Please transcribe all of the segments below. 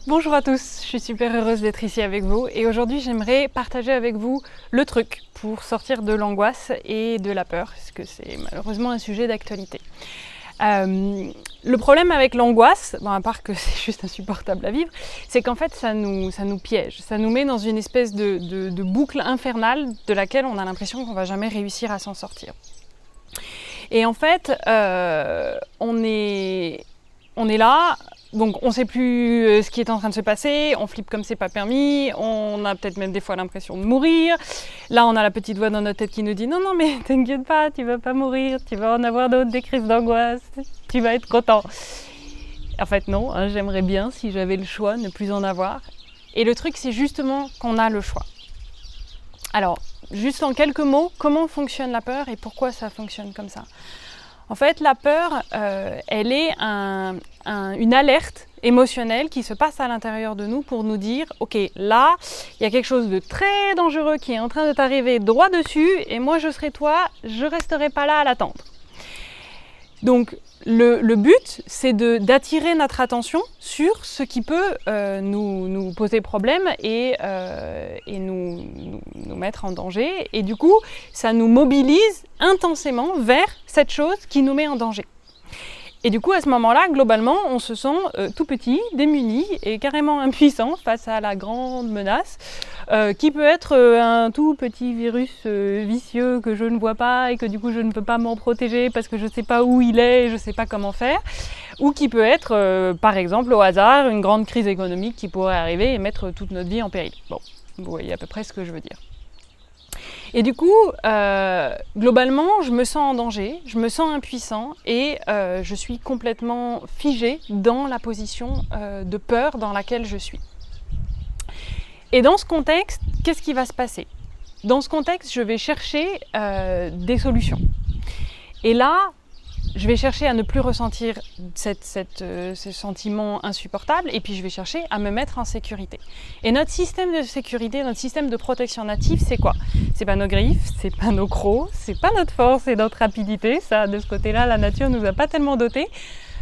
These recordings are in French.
Bonjour à tous, je suis super heureuse d'être ici avec vous et aujourd'hui j'aimerais partager avec vous le truc pour sortir de l'angoisse et de la peur, parce que c'est malheureusement un sujet d'actualité. Le problème avec l'angoisse, à part que c'est juste insupportable à vivre, c'est qu'en fait ça nous piège, ça nous met dans une espèce de boucle infernale de laquelle on a l'impression qu'on ne va jamais réussir à s'en sortir. Et en fait, on est là, donc on ne sait plus ce qui est en train de se passer, on flippe comme c'est pas permis, on a peut-être même des fois l'impression de mourir. Là, on a la petite voix dans notre tête qui nous dit « Non, non, mais t'inquiète pas, tu vas pas mourir, tu vas en avoir d'autres, des crises d'angoisse, tu vas être content. » En fait, non, j'aimerais bien, si j'avais le choix, ne plus en avoir. Et le truc, c'est justement qu'on a le choix. Alors, juste en quelques mots, comment fonctionne la peur et pourquoi ça fonctionne comme ça ? En fait, la peur, elle est une alerte émotionnelle qui se passe à l'intérieur de nous pour nous dire « Ok, là, il y a quelque chose de très dangereux qui est en train de t'arriver droit dessus et moi, je serai toi, je ne resterai pas là à l'attendre. » Donc, le but, c'est d'attirer notre attention sur ce qui peut nous poser problème et nous mettre en danger. Et du coup, ça nous mobilise intensément vers cette chose qui nous met en danger. Et du coup, à ce moment-là, globalement, on se sent tout petit, démuni et carrément impuissant face à la grande menace, qui peut être un tout petit virus vicieux que je ne vois pas et que du coup je ne peux pas m'en protéger parce que je ne sais pas où il est et je ne sais pas comment faire, ou qui peut être, par exemple, au hasard, une grande crise économique qui pourrait arriver et mettre toute notre vie en péril. Bon, vous voyez à peu près ce que je veux dire. Et du coup, globalement, je me sens en danger, je me sens impuissant et je suis complètement figée dans la position de peur dans laquelle je suis. Et dans ce contexte, qu'est-ce qui va se passer ? Dans ce contexte, je vais chercher des solutions. Et là, je vais chercher à ne plus ressentir ce sentiment insupportable et puis je vais chercher à me mettre en sécurité. Et notre système de sécurité, notre système de protection natif, c'est quoi ? C'est pas nos griffes, c'est pas nos crocs, c'est pas notre force et notre rapidité. Ça, de ce côté-là, la nature nous a pas tellement dotés.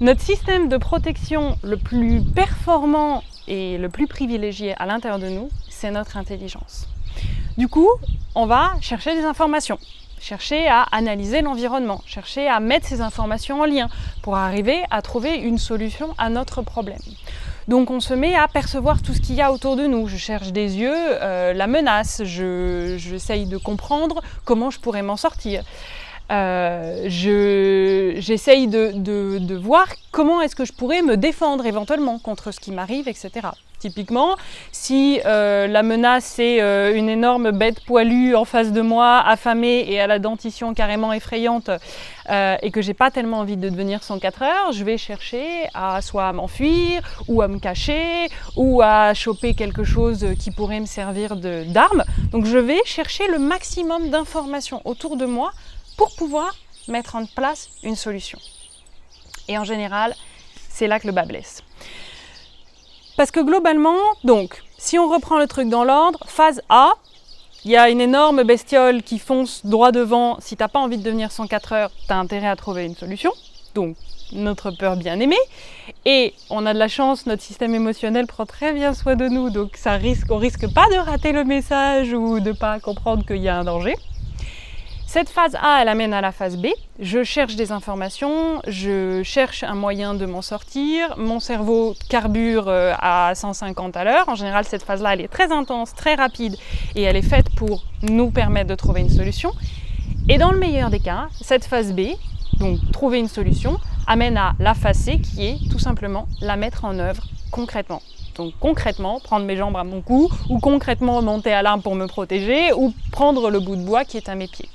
Notre système de protection le plus performant et le plus privilégié à l'intérieur de nous, c'est notre intelligence. Du coup, on va chercher des informations. Chercher à analyser l'environnement, chercher à mettre ces informations en lien pour arriver à trouver une solution à notre problème. Donc on se met à percevoir tout ce qu'il y a autour de nous. Je cherche des yeux la menace, j'essaye de comprendre comment je pourrais m'en sortir. J'essaye de voir comment est-ce que je pourrais me défendre éventuellement contre ce qui m'arrive, etc. Typiquement, si la menace c'est une énorme bête poilue en face de moi, affamée et à la dentition carrément effrayante et que j'ai pas tellement envie de devenir 104 heures, je vais chercher soit à m'enfuir ou à me cacher ou à choper quelque chose qui pourrait me servir d'arme. Donc je vais chercher le maximum d'informations autour de moi pour pouvoir mettre en place une solution. Et en général, c'est là que le bât blesse. Parce que globalement, donc, si on reprend le truc dans l'ordre, phase A, il y a une énorme bestiole qui fonce droit devant. Si tu n'as pas envie de devenir 104 heures, tu as intérêt à trouver une solution. Donc, notre peur bien aimée. Et on a de la chance, notre système émotionnel prend très bien soin de nous, donc on risque pas de rater le message ou de ne pas comprendre qu'il y a un danger. Cette phase A, elle amène à la phase B. Je cherche des informations, je cherche un moyen de m'en sortir. Mon cerveau carbure à 150 à l'heure. En général, cette phase-là, elle est très intense, très rapide et elle est faite pour nous permettre de trouver une solution. Et dans le meilleur des cas, cette phase B, donc trouver une solution, amène à la phase C qui est tout simplement la mettre en œuvre concrètement. Donc concrètement, prendre mes jambes à mon cou ou concrètement monter à l'arbre pour me protéger ou prendre le bout de bois qui est à mes pieds.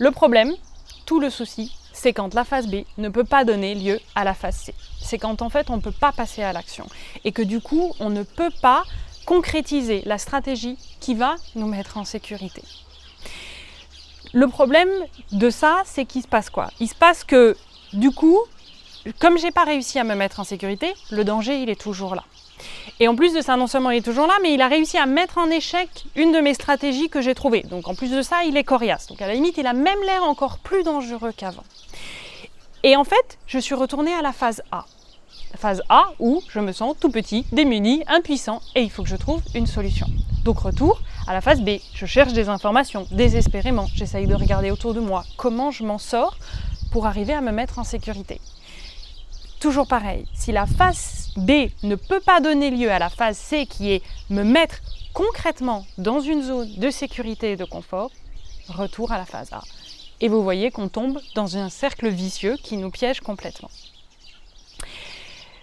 Le problème, tout le souci, c'est quand la phase B ne peut pas donner lieu à la phase C. C'est quand en fait on ne peut pas passer à l'action et que du coup on ne peut pas concrétiser la stratégie qui va nous mettre en sécurité. Le problème de ça, c'est qu'il se passe quoi ? Il se passe que du coup, comme j'ai pas réussi à me mettre en sécurité, le danger il est toujours là. Et en plus de ça, non seulement il est toujours là, mais il a réussi à mettre en échec une de mes stratégies que j'ai trouvées. Donc en plus de ça, il est coriace. Donc à la limite, il a même l'air encore plus dangereux qu'avant. Et en fait, je suis retournée à la phase A. phase A où je me sens tout petit, démuni, impuissant et il faut que je trouve une solution. Donc retour à la phase B, je cherche des informations, désespérément, j'essaye de regarder autour de moi, comment je m'en sors pour arriver à me mettre en sécurité. Toujours pareil, si la phase B ne peut pas donner lieu à la phase C qui est me mettre concrètement dans une zone de sécurité et de confort, retour à la phase A. Et vous voyez qu'on tombe dans un cercle vicieux qui nous piège complètement.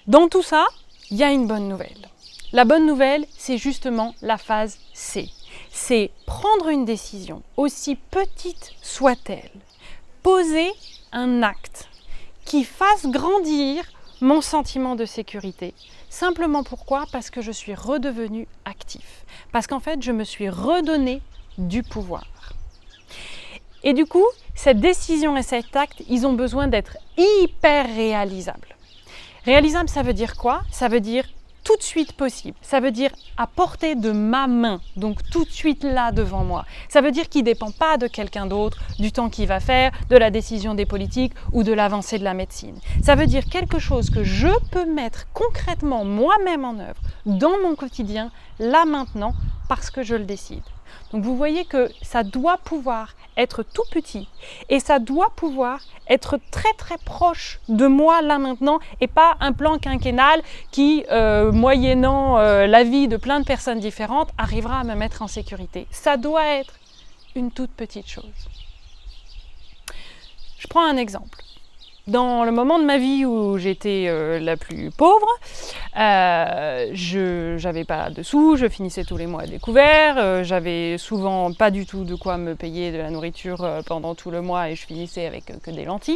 Dans tout ça, il y a une bonne nouvelle. La bonne nouvelle, c'est justement la phase C. C'est prendre une décision, aussi petite soit-elle, poser un acte qui fasse grandir mon sentiment de sécurité. Simplement pourquoi ? Parce que je suis redevenu actif. Parce qu'en fait, je me suis redonné du pouvoir. Et du coup, cette décision et cet acte, ils ont besoin d'être hyper réalisables. Réalisable, ça veut dire quoi ? Ça veut dire tout de suite possible. Ça veut dire à portée de ma main, donc tout de suite là devant moi. Ça veut dire qu'il ne dépend pas de quelqu'un d'autre, du temps qu'il va faire, de la décision des politiques ou de l'avancée de la médecine. Ça veut dire quelque chose que je peux mettre concrètement moi-même en œuvre dans mon quotidien, là maintenant, parce que je le décide. Donc vous voyez que ça doit pouvoir être tout petit et ça doit pouvoir être très très proche de moi là maintenant et pas un plan quinquennal qui, moyennant l'avis de plein de personnes différentes, arrivera à me mettre en sécurité. Ça doit être une toute petite chose. Je prends un exemple. Dans le moment de ma vie où j'étais la plus pauvre, je n'avais pas de sous, je finissais tous les mois à découvert, j'avais souvent pas du tout de quoi me payer de la nourriture pendant tout le mois et je finissais avec que des lentilles.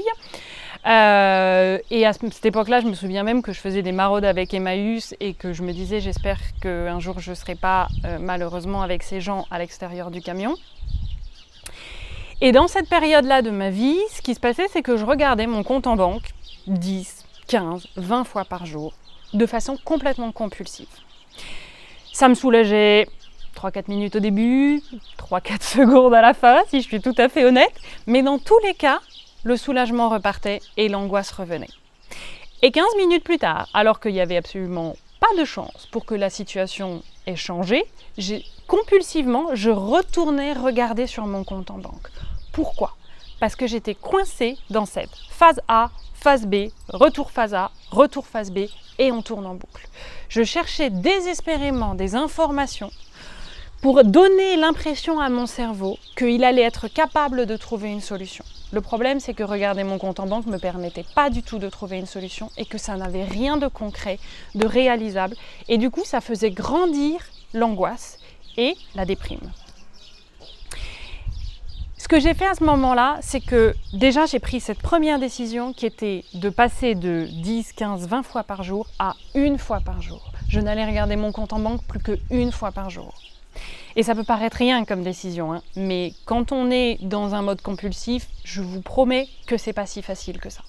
Et à cette époque-là, je me souviens même que je faisais des maraudes avec Emmaüs et que je me disais j'espère qu'un jour je ne serai pas malheureusement avec ces gens à l'extérieur du camion. Et dans cette période-là de ma vie, ce qui se passait, c'est que je regardais mon compte en banque 10, 15, 20 fois par jour, de façon complètement compulsive. Ça me soulageait 3-4 minutes au début, 3-4 secondes à la fin, si je suis tout à fait honnête, mais dans tous les cas, le soulagement repartait et l'angoisse revenait. Et 15 minutes plus tard, alors qu'il n'y avait absolument pas de chance pour que la situation ait changé, compulsivement, je retournais regarder sur mon compte en banque. Pourquoi ? Parce que j'étais coincée dans cette phase A, phase B, retour phase A, retour phase B, et on tourne en boucle. Je cherchais désespérément des informations pour donner l'impression à mon cerveau qu'il allait être capable de trouver une solution. Le problème, c'est que regarder mon compte en banque ne me permettait pas du tout de trouver une solution et que ça n'avait rien de concret, de réalisable. Et du coup, ça faisait grandir l'angoisse et la déprime. Ce que j'ai fait à ce moment-là, c'est que déjà j'ai pris cette première décision qui était de passer de 10, 15, 20 fois par jour à une fois par jour. Je n'allais regarder mon compte en banque plus qu'une fois par jour. Et ça peut paraître rien comme décision, mais quand on est dans un mode compulsif, je vous promets que c'est pas si facile que ça.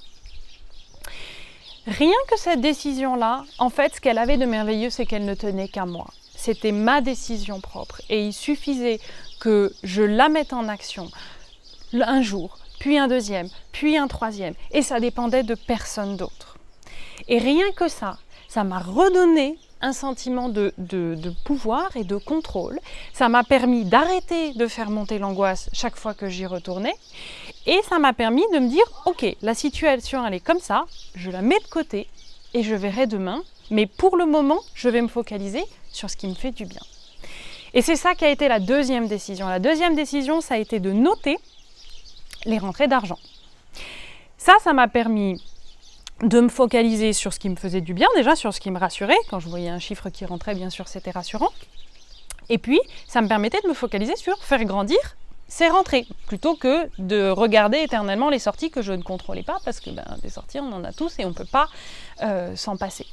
Rien que cette décision-là, en fait, ce qu'elle avait de merveilleux, c'est qu'elle ne tenait qu'à moi. C'était ma décision propre et il suffisait que je la mette en action un jour, puis un deuxième, puis un troisième et ça dépendait de personne d'autre. Et rien que ça m'a redonné un sentiment de pouvoir et de contrôle. Ça m'a permis d'arrêter de faire monter l'angoisse chaque fois que j'y retournais et ça m'a permis de me dire ok, la situation elle est comme ça, je la mets de côté et je verrai demain, mais pour le moment je vais me focaliser sur ce qui me fait du bien. Et c'est ça qui a été la deuxième décision. La deuxième décision, ça a été de noter les rentrées d'argent. Ça m'a permis de me focaliser sur ce qui me faisait du bien, déjà sur ce qui me rassurait. Quand je voyais un chiffre qui rentrait, bien sûr, c'était rassurant. Et puis, ça me permettait de me focaliser sur faire grandir ces rentrées, plutôt que de regarder éternellement les sorties que je ne contrôlais pas, parce que des sorties, on en a tous et on ne peut pas s'en passer.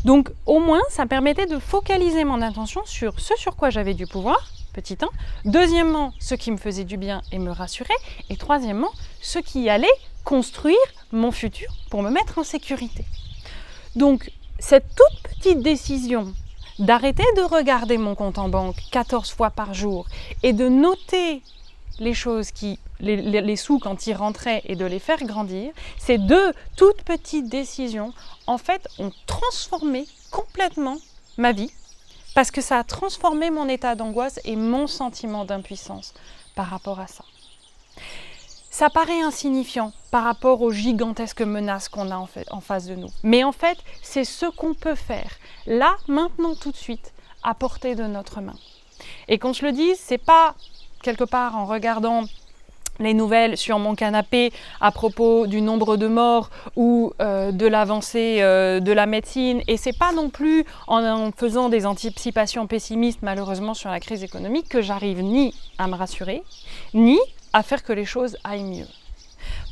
Donc, au moins, ça permettait de focaliser mon attention sur ce sur quoi j'avais du pouvoir, petit 1. Deuxièmement, ce qui me faisait du bien et me rassurait. Et troisièmement, ce qui allait construire mon futur pour me mettre en sécurité. Donc, cette toute petite décision d'arrêter de regarder mon compte en banque 14 fois par jour et de noter les choses qui, les sous quand ils rentraient et de les faire grandir, ces deux toutes petites décisions, en fait, ont transformé complètement ma vie parce que ça a transformé mon état d'angoisse et mon sentiment d'impuissance par rapport à ça. Ça paraît insignifiant par rapport aux gigantesques menaces qu'on a en face de nous. Mais en fait, c'est ce qu'on peut faire, là, maintenant, tout de suite, à portée de notre main. Et quand je le dis, c'est pas quelque part en regardant les nouvelles sur mon canapé à propos du nombre de morts ou de l'avancée de la médecine, et c'est pas non plus en faisant des anticipations pessimistes malheureusement sur la crise économique que j'arrive ni à me rassurer, ni à faire que les choses aillent mieux.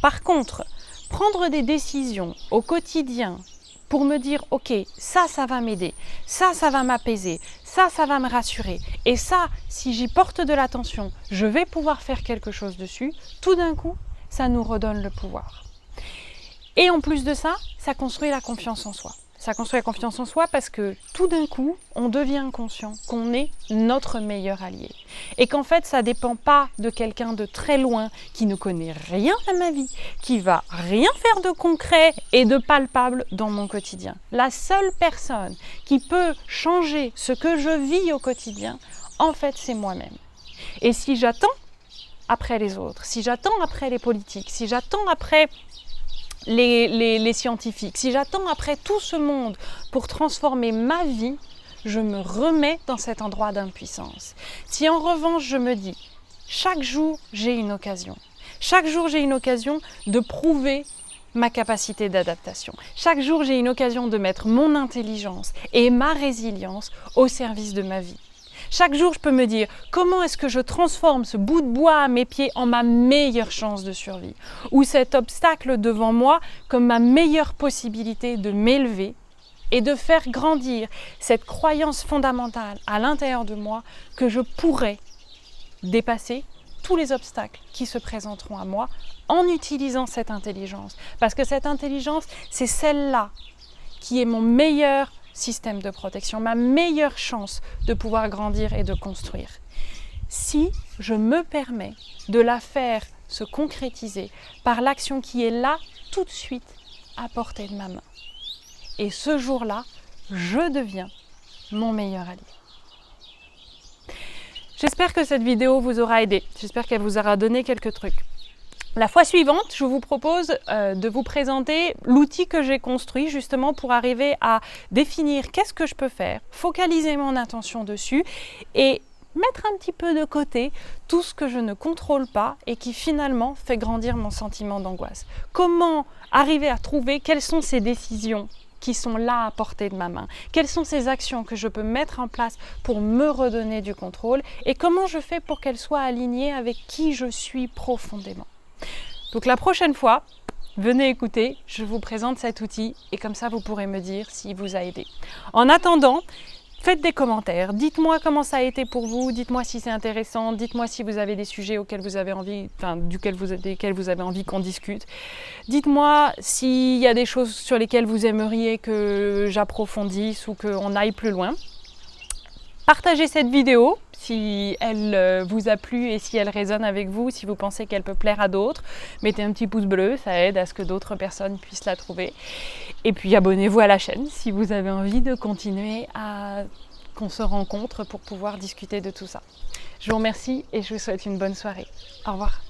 Par contre, prendre des décisions au quotidien pour me dire « Ok, ça va m'aider, ça va m'apaiser, ça va me rassurer, et ça, si j'y porte de l'attention, je vais pouvoir faire quelque chose dessus », tout d'un coup, ça nous redonne le pouvoir. Et en plus de ça, ça construit la confiance en soi. Ça construit la confiance en soi parce que tout d'un coup, on devient conscient qu'on est notre meilleur allié. Et qu'en fait, ça ne dépend pas de quelqu'un de très loin qui ne connaît rien à ma vie, qui va rien faire de concret et de palpable dans mon quotidien. La seule personne qui peut changer ce que je vis au quotidien, en fait, c'est moi-même. Et si j'attends après les autres, si j'attends après les politiques, si j'attends après les scientifiques, si j'attends après tout ce monde pour transformer ma vie, je me remets dans cet endroit d'impuissance. Si en revanche je me dis, chaque jour j'ai une occasion, chaque jour j'ai une occasion de prouver ma capacité d'adaptation, chaque jour j'ai une occasion de mettre mon intelligence et ma résilience au service de ma vie. Chaque jour, je peux me dire comment est-ce que je transforme ce bout de bois à mes pieds en ma meilleure chance de survie, ou cet obstacle devant moi comme ma meilleure possibilité de m'élever et de faire grandir cette croyance fondamentale à l'intérieur de moi que je pourrais dépasser tous les obstacles qui se présenteront à moi en utilisant cette intelligence. Parce que cette intelligence, c'est celle-là qui est mon meilleur système de protection, ma meilleure chance de pouvoir grandir et de construire. Si je me permets de la faire se concrétiser par l'action qui est là tout de suite à portée de ma main. Et ce jour-là, je deviens mon meilleur allié. J'espère que cette vidéo vous aura aidé. J'espère qu'elle vous aura donné quelques trucs. La fois suivante, je vous propose de vous présenter l'outil que j'ai construit justement pour arriver à définir qu'est-ce que je peux faire, focaliser mon attention dessus et mettre un petit peu de côté tout ce que je ne contrôle pas et qui finalement fait grandir mon sentiment d'angoisse. Comment arriver à trouver quelles sont ces décisions qui sont là à portée de ma main? Quelles sont ces actions que je peux mettre en place pour me redonner du contrôle et comment je fais pour qu'elles soient alignées avec qui je suis profondément? Donc la prochaine fois, venez écouter, je vous présente cet outil et comme ça vous pourrez me dire s'il vous a aidé. En attendant, faites des commentaires, dites-moi comment ça a été pour vous, dites-moi si c'est intéressant, dites-moi si vous avez des sujets auxquels vous avez envie, desquels vous avez envie qu'on discute. Dites-moi s'il y a des choses sur lesquelles vous aimeriez que j'approfondisse ou qu'on aille plus loin. Partagez cette vidéo si elle vous a plu et si elle résonne avec vous, si vous pensez qu'elle peut plaire à d'autres. Mettez un petit pouce bleu, ça aide à ce que d'autres personnes puissent la trouver. Et puis abonnez-vous à la chaîne si vous avez envie de continuer à qu'on se rencontre pour pouvoir discuter de tout ça. Je vous remercie et je vous souhaite une bonne soirée. Au revoir.